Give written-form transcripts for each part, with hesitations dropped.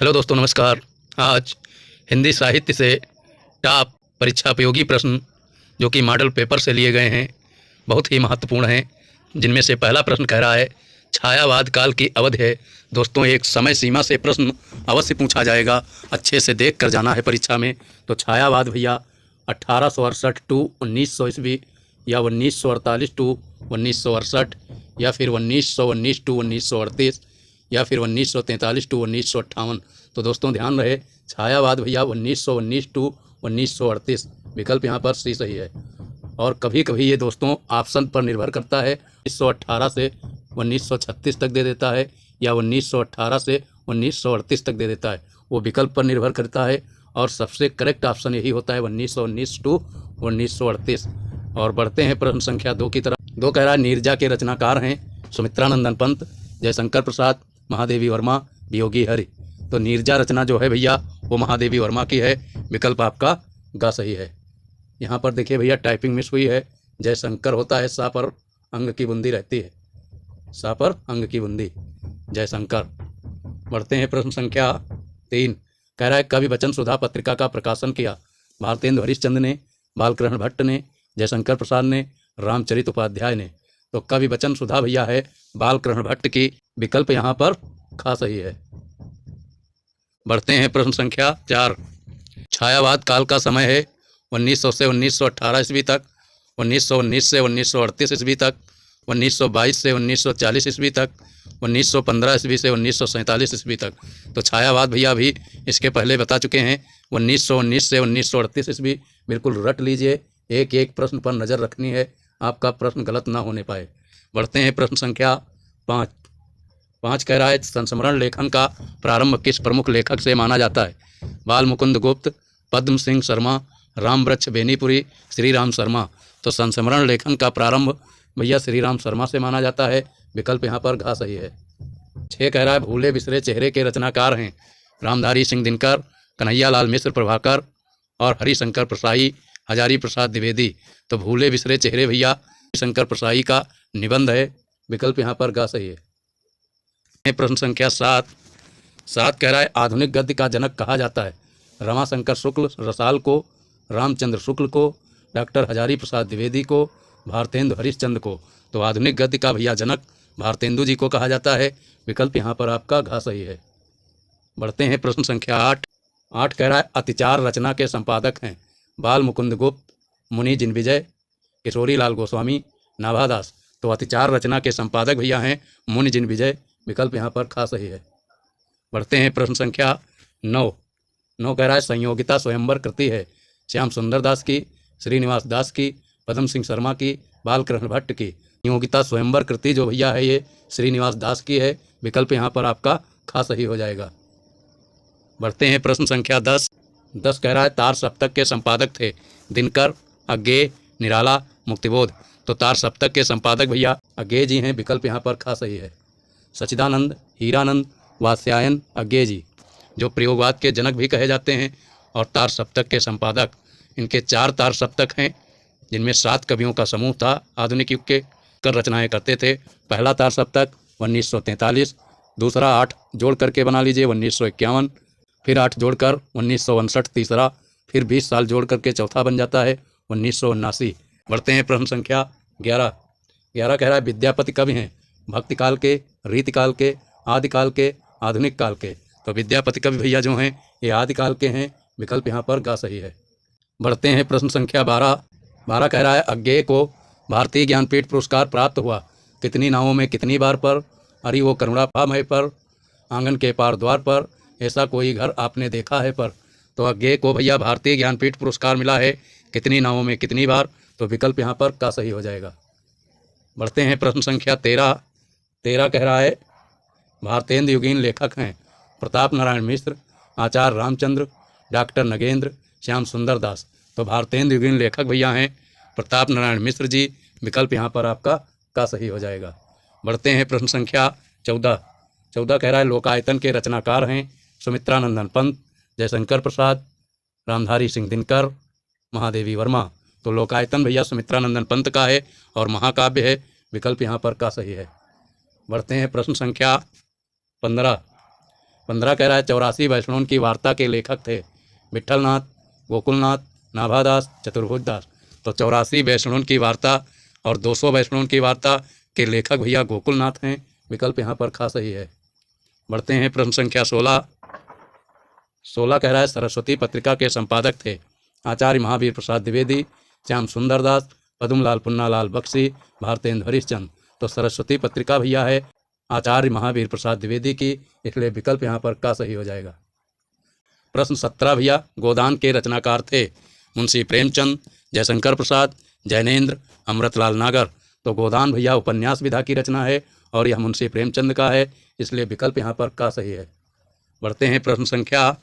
Hello दोस्तों, नमस्कार। आज हिंदी साहित्य से टॉप परीक्षा उपयोगी प्रश्न जो कि मॉडल पेपर से लिए गए हैं, बहुत ही महत्वपूर्ण हैं। जिनमें से पहला प्रश्न कह रहा है, छायावाद काल की अवधि है। दोस्तों, एक समय सीमा से प्रश्न अवश्य पूछा जाएगा, अच्छे से देख कर जाना है परीक्षा में। तो छायावाद भैया 1868 टू 1900 ईस्वी, या 1948 टू 1968, या फिर 1919 टू 1938, या फिर 1943 टू 1958। तो दोस्तों ध्यान रहे, छायावाद भैया 1919 टू 1938, विकल्प यहाँ पर सी सही है। और कभी कभी ये दोस्तों ऑप्शन पर निर्भर करता है, 1918 से 1936 तक दे देता है, या 1918 से 1938 तक दे देता है, वो विकल्प पर निर्भर करता है। और सबसे करेक्ट ऑप्शन यही होता है 1919 टू 1938। और बढ़ते हैं प्रश्न संख्या 2 की तरफ। 2 कह रहा है, नीरजा के रचनाकार हैं सुमित्रानंदन पंत, जयशंकर प्रसाद, महादेवी वर्मा, वियोगी हरि। तो नीरजा रचना जो है भैया वो महादेवी वर्मा की है, विकल्प आपका ग सही है। यहाँ पर देखिए भैया टाइपिंग मिस हुई है, जयशंकर होता है, सा पर अंग की बूंदी रहती है, सा पर अंग की बूंदी, जयशंकर। बढ़ते हैं प्रश्न संख्या 3। कह रहा है, कवि वचन सुधा पत्रिका का प्रकाशन किया भारतेंदु हरिश्चंद्र ने, बालकृष्ण भट्ट ने, जयशंकर प्रसाद ने, रामचरित उपाध्याय ने। तो कवि वचन सुधा भैया है बालकृष्ण भट्ट की, विकल्प यहाँ पर खा सही है। बढ़ते हैं प्रश्न संख्या 4। छायावाद काल का समय है 1900 से 1918 ईस्वी तक, 1919 से 1938 ईस्वी तक, 1922 से 1940 ईस्वी तक, 1915 ईस्वी से 1947 ईस्वी तक। तो छायावाद भैया भी इसके पहले बता चुके हैं, 1919 से 1938 ईस्वी। बिल्कुल रट लीजिए, एक एक प्रश्न पर नज़र रखनी है, आपका प्रश्न गलत ना होने पाए। बढ़ते हैं प्रश्न संख्या 5 कह रहा है, संस्मरण लेखन का प्रारंभ किस प्रमुख लेखक से माना जाता है? बाल मुकुंद गुप्त, पद्म सिंह शर्मा, रामवृक्ष बेनीपुरी, श्री राम शर्मा। तो संस्मरण लेखन का प्रारंभ भैया श्री राम शर्मा से माना जाता है, विकल्प यहाँ पर घा सही है। 6 कह रहा है, भूले बिसरे चेहरे के रचनाकार हैं रामधारी सिंह दिनकर, कन्हैयालाल मिश्र प्रभाकर और हरिशंकर प्रसाई, हजारी प्रसाद द्विवेदी। तो भूले बिसरे चेहरे भैया हरिशंकर प्रसाई का निबंध है, विकल्प यहाँ पर गा सही है। प्रश्न संख्या 7 कह रहा है, आधुनिक गद्य का जनक कहा जाता है रमाशंकर शुक्ल रसाल को, रामचंद्र शुक्ल को, डॉक्टर हजारी प्रसाद द्विवेदी को, भारतेंदु हरिश्चंद्र को। तो आधुनिक गद्य का भैया जनक भारतेंदु जी को कहा जाता है, विकल्प यहाँ पर आपका घा सही है। बढ़ते हैं प्रश्न संख्या 8 कह रहा है, अतिचार रचना के संपादक हैं बाल मुकुंद गुप्त, मुनि जिनविजय, किशोरी लाल गोस्वामी, नाभादास। तो अतिचार रचना के संपादक भैया हैं मुनि जिनविजय, विकल्प यहाँ पर खा सही है। बढ़ते हैं प्रश्न संख्या 9 कह रहा है, संयोगिता स्वयंवर कृति है श्याम सुंदर दास की, श्रीनिवास दास की, पद्म सिंह शर्मा की, बालकृष्ण भट्ट की। संयोगिता स्वयंवर कृति जो भैया है ये श्रीनिवास दास की है, विकल्प यहाँ पर आपका खा सही हो जाएगा। बढ़ते हैं प्रश्न संख्या 10 कह रहा है, तार सप्तक के संपादक थे दिनकर, अज्ञेय, निराला, मुक्तिबोध। तो तार सप्तक के संपादक भैया अज्ञेय जी हैं, विकल्प यहाँ पर खा सही है। सच्चिदानंद, हीरानंद, वात्स्यायन, अज्ञेय जी जो प्रयोगवाद के जनक भी कहे जाते हैं, और तार सप्तक के संपादक। इनके 4 तार सप्तक हैं, जिनमें 7 कवियों का समूह था, आधुनिक युग के कर रचनाएं करते थे। पहला तार सप्तक 1943, दूसरा 8 जोड़ करके बना लीजिए 1951, फिर 8 जोड़कर 1959 तीसरा, फिर 20 साल जोड़ करके चौथा बन जाता है 1979। बढ़ते हैं प्रश्न संख्या 11 कह रहा है, विद्यापति कवि हैं भक्ति काल के, रीतिकाल के, आदिकाल के, आधुनिक काल के। तो विद्यापति कवि भैया जो हैं ये आदिकाल के हैं, विकल्प यहाँ पर गा सही है। बढ़ते हैं प्रश्न संख्या 12 कह रहा है, अज्ञेय को भारतीय ज्ञानपीठ पुरस्कार प्राप्त हुआ कितनी नावों में कितनी बार पर? अरे वो करुणा पामय पर, आंगन के पार द्वार पर, ऐसा कोई घर आपने देखा है पर। तो अज्ञेय को भैया भारतीय ज्ञानपीठ पुरस्कार मिला है कितनी नावों में कितनी बार? तो विकल्प यहाँ पर का सही हो जाएगा। बढ़ते हैं प्रश्न संख्या 13 कह रहा है, भारतेंदु युगीन लेखक हैं प्रताप नारायण मिश्र, आचार्य रामचंद्र, डॉक्टर नगेंद्र, श्याम सुंदर दास। तो भारतेंदु युगीन लेखक भैया हैं प्रताप नारायण मिश्र जी, विकल्प यहाँ पर आपका का सही हो जाएगा। बढ़ते हैं प्रश्न संख्या 14 कह रहा है, लोकायतन के रचनाकार हैं सुमित्रानंदन पंत, जयशंकर प्रसाद, रामधारी सिंह दिनकर, महादेवी वर्मा। तो लोकायतन भैया सुमित्रानंदन पंत का है और महाकाव्य है, विकल्प यहाँ पर का सही है। बढ़ते हैं प्रश्न संख्या 15 15 कह रहा है 84 वैष्णवों की वार्ता के लेखक थे विट्ठलनाथ, गोकुलनाथ, नाभादास, चतुर्भुजदास। तो 84 वैष्णवों की वार्ता और 200 वैष्णवों की वार्ता के लेखक भैया गोकुलनाथ हैं। विकल्प यहाँ पर खा सही है। बढ़ते हैं प्रश्न संख्या 16 कह रहा है सरस्वती पत्रिका के संपादक थे आचार्य महावीर प्रसाद द्विवेदी, श्याम सुंदर दास, पद्मलाल पुन्नालाल बख्शी, भारतेंद्र हरिश्चंद्र। तो सरस्वती पत्रिका भैया है आचार्य महावीर प्रसाद द्विवेदी की, इसलिए विकल्प यहाँ पर का सही हो जाएगा। प्रश्न 17 भैया गोदान के रचनाकार थे मुंशी प्रेमचंद, जयशंकर प्रसाद, जैनेन्द्र, अमृतलाल नागर। तो गोदान भैया उपन्यास विधा की रचना है और यह मुंशी प्रेमचंद का है, इसलिए विकल्प यहाँ पर का सही है। बढ़ते हैं प्रश्न संख्या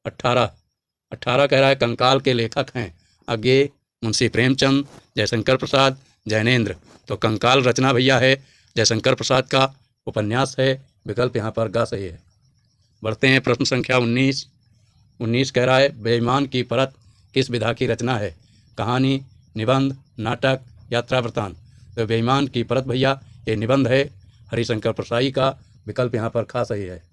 18 कह रहा है कंकाल के लेखक हैं अज्ञेय, मुंशी प्रेमचंद, जयशंकर प्रसाद, जैनेन्द्र। तो कंकाल रचना भैया है जयशंकर प्रसाद का, उपन्यास है, विकल्प यहाँ पर गा सही है। बढ़ते हैं प्रश्न संख्या 19 कह रहा है बेईमान की परत किस विधा की रचना है? कहानी, निबंध, नाटक, यात्रा वृत्तांत। तो बेईमान की परत भैया ये निबंध है हरिशंकर प्रसाई का, विकल्प यहाँ पर खा सही है।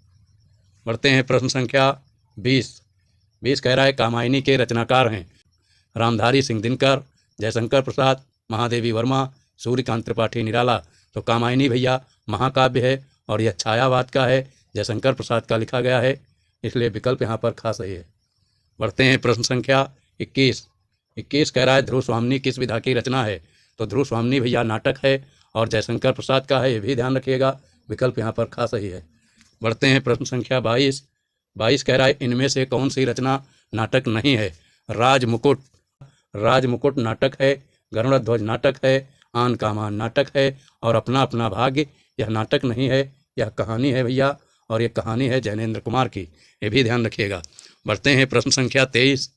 बढ़ते हैं प्रश्न संख्या 20 कह रहा है कामायनी के रचनाकार हैं रामधारी सिंह दिनकर, जयशंकर प्रसाद, महादेवी वर्मा, सूर्यकांत त्रिपाठी निराला। तो कामायनी भैया महाकाव्य है और यह छायावाद का है, जयशंकर प्रसाद का लिखा गया है, इसलिए विकल्प यहाँ पर खा सही है। बढ़ते हैं प्रश्न संख्या 21 कह रहा है ध्रुव स्वामिनी किस विधा की रचना है? तो ध्रुव स्वामिनी भैया नाटक है और जयशंकर प्रसाद का है, ये भी ध्यान रखिएगा, विकल्प यहाँ पर खा सही है। बढ़ते हैं प्रश्न संख्या 22 कह रहा है इनमें से कौन सी रचना नाटक नहीं है? राजमुकुट नाटक है, गरुड़ध्वज नाटक है, आन का मान नाटक है और अपना अपना भाग्य यह नाटक नहीं है, यह कहानी है भैया, और यह कहानी है जैनेन्द्र कुमार की, ये भी ध्यान रखिएगा। बढ़ते हैं प्रश्न संख्या 23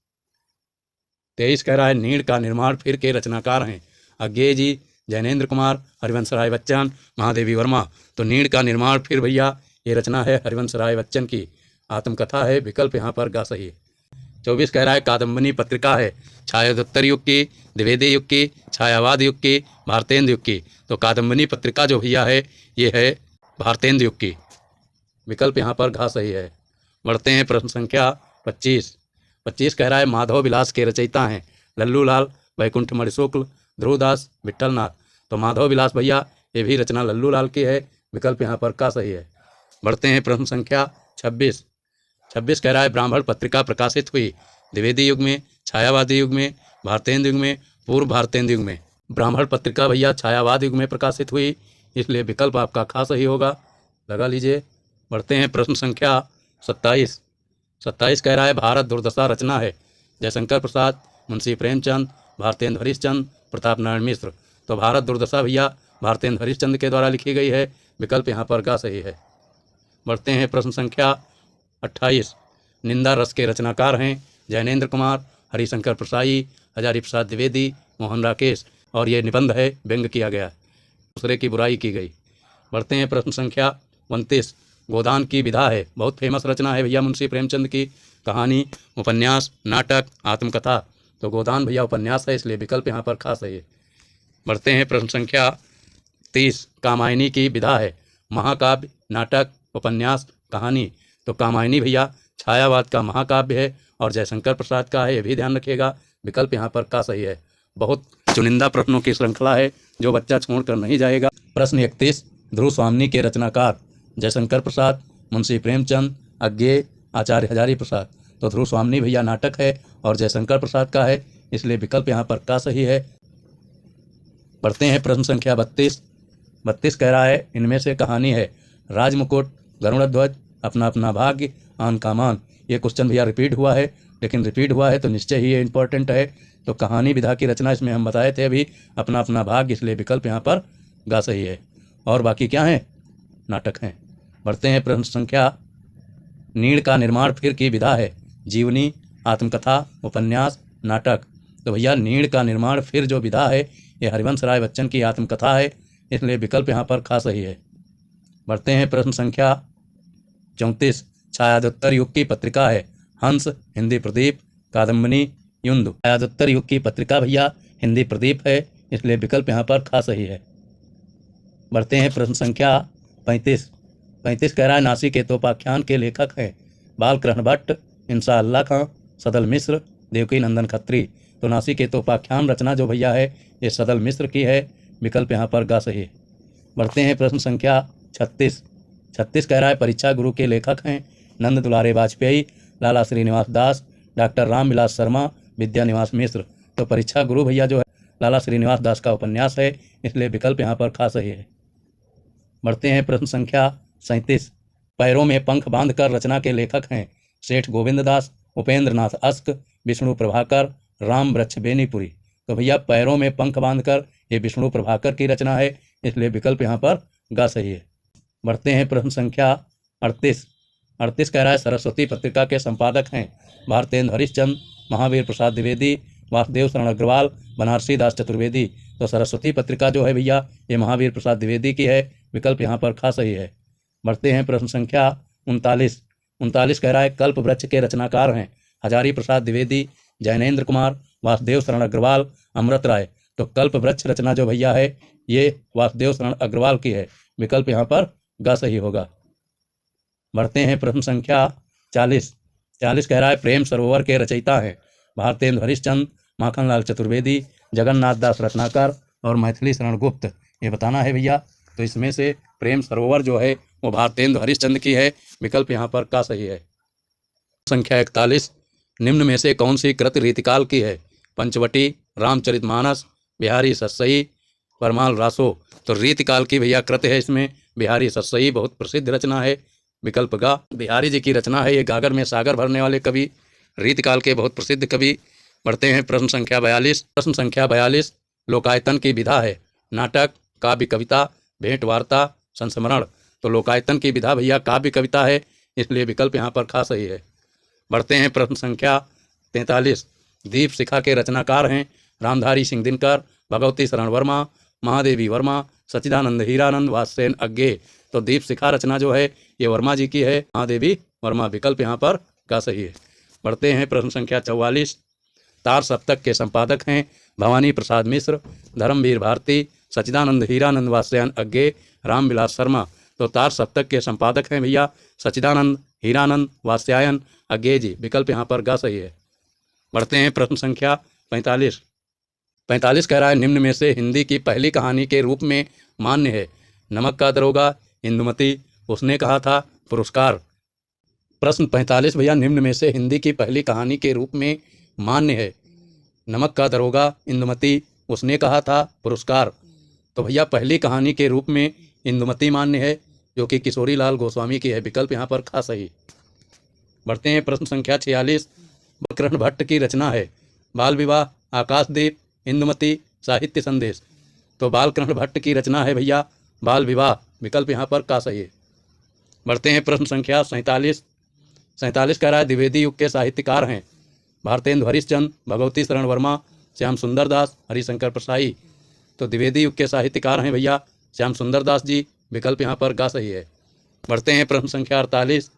कह रहा है नीड़ का निर्माण फिर के रचनाकार हैं अज्ञेय जी, जैनेन्द्र कुमार, हरिवंश राय बच्चन, महादेवी वर्मा। तो नीड़ का निर्माण फिर भैया ये रचना है हरिवंश राय बच्चन की, आत्मकथा है, विकल्प यहाँ पर गा सही है। 24 कह रहा है कादम्बनी पत्रिका है छायोत्तर युग की, द्विवेदी युग की, छायावाद युग की, भारतेंद्र युग की। तो कादम्बनी पत्रिका जो भैया है ये है भारतेंद्र युग की, विकल्प यहाँ पर घा सही है। बढ़ते हैं प्रश्न संख्या 25 कह रहा है माधव विलास के रचयिता हैं लल्लूलाल, वैकुंठमणि शुक्ल, ध्रुवदास, विट्ठलनाथ। तो माधव विलास भैया ये भी रचना लल्लूलाल की है, विकल्प यहाँ पर का सही है। बढ़ते हैं प्रश्न संख्या 26 कह रहा है ब्राह्मण पत्रिका प्रकाशित हुई द्विवेदी युग में, छायावादी युग में, भारतेंद्र युग में, पूर्व भारतेंद्र युग में। ब्राह्मण पत्रिका भैया छायावाद युग में प्रकाशित हुई, इसलिए विकल्प आपका खा सही होगा, लगा लीजिए। बढ़ते हैं प्रश्न संख्या 27 कह रहा है भारत दुर्दशा रचना है जयशंकर प्रसाद, मुंशी प्रेमचंद, भारतेंद्र हरिश्चंद्र, प्रताप नारायण मिश्र। तो भारत दुर्दशा भैया भारतेंद्र हरिश्चंद्र के द्वारा लिखी गई है, विकल्प यहाँ पर का सही है। बढ़ते हैं प्रश्न संख्या 28 निंदा रस के रचनाकार हैं जैनेन्द्र कुमार, हरिशंकर प्रसाई, हजारी प्रसाद द्विवेदी, मोहन राकेश। और ये निबंध है, व्यंग किया गया, दूसरे की बुराई की गई। बढ़ते हैं प्रश्न संख्या 29 गोदान की विधा है, बहुत फेमस रचना है भैया मुंशी प्रेमचंद की, कहानी, उपन्यास, नाटक, आत्मकथा। तो गोदान भैया उपन्यास है, इसलिए विकल्प यहाँ पर खास है। बढ़ते हैं प्रश्न संख्या 30 कामायनी की विधा है महाकाव्य, नाटक, उपन्यास, कहानी। तो कामायनी भैया छायावाद का महाकाव्य है और जयशंकर प्रसाद का है, ये भी ध्यान रखिएगा, विकल्प यहाँ पर का सही है। बहुत चुनिंदा प्रश्नों की श्रृंखला है जो बच्चा छोड़कर नहीं जाएगा। प्रश्न 31 ध्रुव स्वामिनी के रचनाकार जयशंकर प्रसाद, मुंशी प्रेमचंद, अज्ञेय, आचार्य हजारी प्रसाद। तो ध्रुव स्वामिनी भैया नाटक है और जयशंकर प्रसाद का है, इसलिए विकल्प यहाँ पर का सही है। बढ़ते हैं प्रश्न संख्या 32 कह रहा है इनमें से कहानी है राजमुकुट, गरुड़ध्वज, अपना अपना भाग्य, आन का मान। ये क्वेश्चन भैया रिपीट हुआ है, लेकिन रिपीट हुआ है तो निश्चय ही ये इंपॉर्टेंट है। तो कहानी विधा की रचना इसमें हम बताए थे अभी, अपना अपना भाग्य, इसलिए विकल्प यहाँ पर गा सही है। और बाकी क्या है, नाटक हैं। बढ़ते हैं प्रश्न संख्या नीड़ का निर्माण फिर की विधा है जीवनी, आत्मकथा, उपन्यास, नाटक। तो भैया नीड़ का निर्माण फिर जो विधा है ये हरिवंश राय बच्चन की आत्मकथा है, इसलिए विकल्प यहाँ पर खा सही है। बढ़ते हैं प्रश्न संख्या 34 छायादोत्तर युग की पत्रिका है हंस, हिंदी प्रदीप, कादम्बनी, युंद। छायादोत्तर युग की पत्रिका भैया हिंदी प्रदीप है, इसलिए विकल्प यहाँ पर खा सही है। बढ़ते हैं प्रश्न संख्या 35 35 कह रहा है नासिक के तोपाख्यान के लेखक हैं बालकृष्ण भट्ट, इंसा अल्लाह खां, सदल मिश्र, देवकी नंदन खत्री। तो नासिक के तोपाख्यान रचना जो भैया है ये सदल मिश्र की है। विकल्प यहाँ पर ग सही है। बढ़ते हैं प्रश्न संख्या 36। 36 कह रहा है परीक्षा गुरु के लेखक हैं नंद दुलारे वाजपेयी, लाला श्रीनिवास दास, डॉक्टर रामविलास शर्मा, विद्यानिवास मिश्र। तो परीक्षा गुरु भैया जो है लाला श्रीनिवास दास का उपन्यास है, इसलिए विकल्प यहाँ पर खा सही है। बढ़ते हैं प्रश्न संख्या 37। पैरों में पंख बांधकर रचना के लेखक हैं सेठ गोविंद दास, उपेंद्र नाथ अस्क, विष्णु प्रभाकर, राम वृक्ष बेनीपुरी। तो भैया पैरों में पंख बांधकर ये विष्णु प्रभाकर की रचना है, इसलिए विकल्प यहाँ पर ग सही है। बढ़ते हैं प्रश्न संख्या 38। 38 कह रहा है सरस्वती पत्रिका के संपादक हैं भारतेंद्र हरिश्चंद्र, महावीर प्रसाद द्विवेदी, वासुदेव शरण अग्रवाल, बनारसी दास चतुर्वेदी। तो सरस्वती पत्रिका जो है भैया ये महावीर प्रसाद द्विवेदी की है, विकल्प यहाँ पर खा सही है। बढ़ते हैं प्रश्न संख्या 39। 39 कह रहा है कल्प वृक्ष के रचनाकार हैं हजारी प्रसाद द्विवेदी, जैनेन्द्र कुमार, वासुदेव शरण अग्रवाल, अमृत राय। तो कल्प वृक्ष रचना जो भैया है ये वासुदेव शरण अग्रवाल की है, विकल्प यहाँ पर ग सही होगा। बढ़ते हैं प्रश्न संख्या 40। 40 कह रहा है प्रेम सरोवर के रचयिता हैं भारतेंद्र हरिश्चंद्र, माखनलाल चतुर्वेदी, जगन्नाथ दास रत्नाकर और मैथिली शरण गुप्त। ये बताना है भैया। तो इसमें से प्रेम सरोवर जो है वो भारतेंद्र हरिश्चंद्र की है, विकल्प यहाँ पर का सही है। संख्या 41। निम्न में से कौन सी कृत रीतिकाल की है? पंचवटी, रामचरितमानस, बिहारी सतसई, परमाल रासो। तो रीतिकाल की भैया कृत है इसमें बिहारी सतसई, बहुत प्रसिद्ध रचना है, विकल्प गा। बिहारी जी की रचना है ये, गागर में सागर भरने वाले कवि, रीतिकाल के बहुत प्रसिद्ध कवि। बढ़ते हैं प्रश्न संख्या 42। प्रश्न संख्या 42 लोकायतन की विधा है नाटक, काव्य कविता, भेंट वार्ता, संस्मरण। तो लोकायतन की विधा भैया काव्य कविता है, इसलिए विकल्प यहाँ पर खा सही है। बढ़ते हैं प्रश्न संख्या 43। दीप शिखा के रचनाकार हैं रामधारी सिंह दिनकर, भगवती शरण वर्मा, महादेवी वर्मा, सच्चिदानंद हीरानंद, वात्स्ययन अज्ञे। तो दीप शिखा रचना जो है ये वर्मा जी की है, महादेवी वर्मा, विकल्प यहाँ पर का सही है। बढ़ते हैं प्रश्न संख्या 44। तार सप्तक के संपादक हैं भवानी प्रसाद मिश्र, धर्मवीर भारती, सच्चिदानंद हीरानंद, वात्स्ययन अज्ञे, रामविलास शर्मा। तो तार सप्तक के संपादक हैं भैया सच्चिदानंद हीरानंद, वात्स्यायन अज्ञे जी, विकल्प यहाँ पर गा सही है। बढ़ते हैं प्रश्न संख्या 45। 45 कह रहा है निम्न में से हिंदी की पहली कहानी के रूप में मान्य है नमक का दरोगा, इंदुमती, उसने कहा था, पुरस्कार। प्रश्न 45 भैया निम्न में से हिंदी की पहली कहानी के रूप में मान्य है नमक का दरोगा, इंदुमती, उसने कहा था, पुरस्कार। तो भैया पहली कहानी के रूप में इंदुमती मान्य है, जो कि किशोरी लाल गोस्वामी की है, विकल्प यहाँ पर खा सही। बढ़ते हैं प्रश्न संख्या 46। बालकृष्ण भट्ट की रचना है बाल विवाह, आकाशदीप, इंदुमती, साहित्य संदेश। तो बालकृष्ण भट्ट की रचना है भैया बाल विवाह, विकल्प यहाँ पर का सही है। बढ़ते हैं प्रश्न संख्या 47। 47 कह रहा है द्विवेदी युग के साहित्यकार हैं भारतेंद्र हरिश्चंद्र, भगवती शरण वर्मा, श्याम सुंदर दास, हरिशंकर प्रसाई। तो द्विवेदी युग के साहित्यकार हैं भैया श्याम सुंदर दास जी, विकल्प यहाँ पर गा सही है। बढ़ते हैं प्रश्न संख्या 48।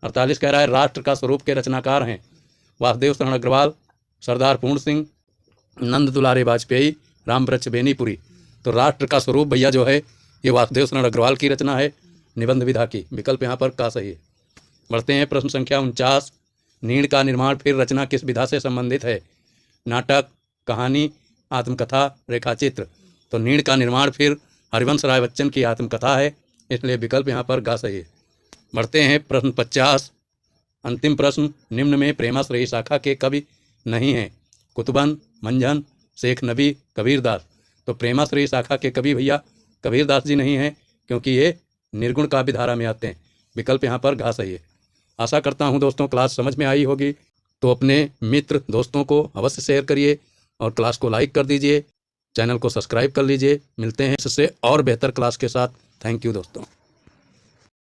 48 कह रहा है राष्ट्र का स्वरूप के रचनाकार हैं वासुदेव शरण अग्रवाल, सरदार पूर्ण सिंह, नंद दुलारे वाजपेयी, राम वृक्ष बेनीपुरी। तो राष्ट्र का स्वरूप भैया जो है ये वासुदेव शरण अग्रवाल की रचना है, निबंध विधा की, विकल्प यहाँ पर का सही है। बढ़ते हैं प्रश्न संख्या 49। नीड़ का निर्माण फिर रचना किस विधा से संबंधित है? नाटक, कहानी, आत्मकथा, रेखाचित्र। तो नीड़ का निर्माण फिर हरिवंश राय बच्चन की आत्मकथा है, इसलिए विकल्प यहाँ पर गा सही है। बढ़ते हैं प्रश्न 50। अंतिम प्रश्न निम्न में प्रेमाश्रयी शाखा के कवि नहीं हैं कुतुबन, मंझन, शेख नबी, कबीरदास। तो प्रेमाश्रयी शाखा के कवि भैया कबीरदास जी नहीं हैं, क्योंकि ये निर्गुण काव्य धारा में आते हैं, विकल्प यहाँ पर घा सही है। आशा करता हूँ दोस्तों क्लास समझ में आई होगी, तो अपने मित्र दोस्तों को अवश्य शेयर करिए और क्लास को लाइक कर दीजिए, चैनल को सब्सक्राइब कर लीजिए। मिलते हैं इससे और बेहतर क्लास के साथ। थैंक यू दोस्तों।